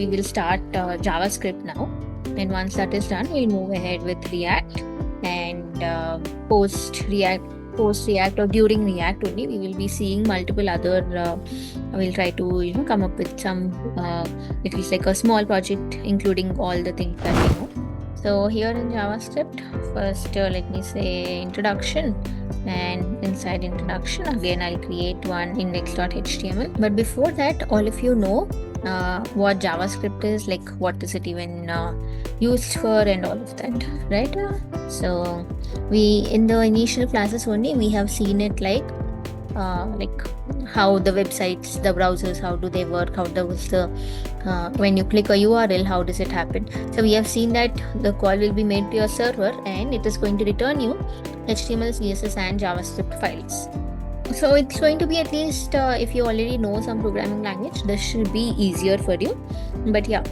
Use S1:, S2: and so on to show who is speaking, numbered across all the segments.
S1: we will start JavaScript now, and once that is done, we'll move ahead with React, and post React or during React only, we will be seeing multiple other we'll try to come up with some at least like a small project including all the things that we know. So here in JavaScript, first let me say introduction, and inside introduction again I'll create one index.html. But before that, all of you know what JavaScript is, like what is it even used for and all of that, right? So we in the initial classes only we have seen it like how the websites, the browsers, how do they work, how does the when you click a URL, how does it happen. So we have seen that the call will be made to your server and it is going to return you HTML, CSS and JavaScript files. So it's going to be, at least if you already know some programming language, this should be easier for you. But yeah,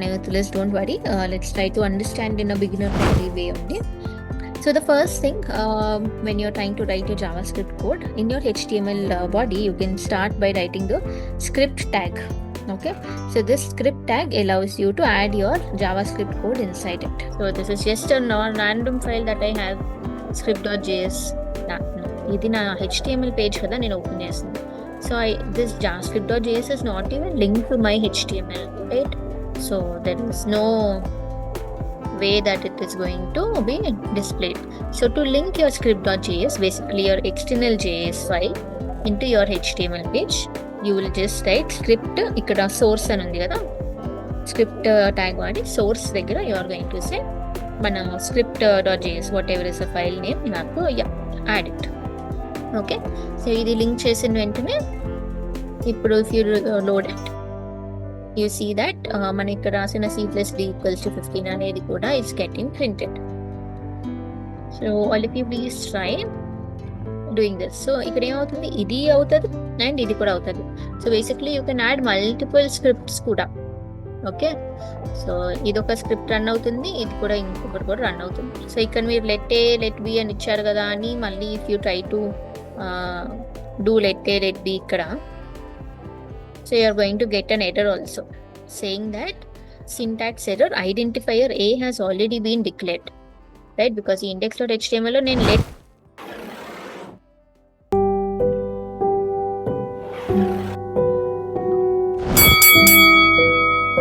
S1: nevertheless, don't worry. Let's try to understand in a beginner-friendly way only. So the first thing, when you're trying to write your JavaScript code, in your HTML body, you can start by writing the script tag. Okay, so this script tag allows you to add your JavaScript code inside it. So this is just a random file that I have, script.js. ఇది నా HTML page కదా నేను open చేస్తాను. So this JavaScript.js is not even linked to my HTML, right? So there is no way that it is going to be displayed. So to link your script.js, basically your external JS file, into your HTML page, you will just write script, ఇక్కడ source అని ఉంది కదా, script tag వాడి source దగ్గర you are going to say మన script.js, whatever is the file name, you have to add it. Okay, so ఇది link చేసిన వెంటనే ఇప్పుడు if you load it, you see that మన ఇక్కడ రాసిన C+D=15 అనేది కూడా is getting printed. So all of you please try doing this. So ఇక్కడ ఏమవుతుంది, ఇది అవుతుంది అండ్ ఇది కూడా అవుతుంది. So basically you can add multiple scripts కూడా. ఓకే, సో ఇదొక స్క్రిప్ట్ రన్ అవుతుంది, ఇది కూడా ఇంకొకటి కూడా రన్ అవుతుంది. సో ఇక్కడ మీరు లెట్ ఏ లెట్ బి అని ఇచ్చారు కదా అని మళ్ళీ if you try to do let A let B ఇక్కడ, so you are going to get an error also saying that syntax error, identifier A has already been declared, right? Because index.html లో నేను let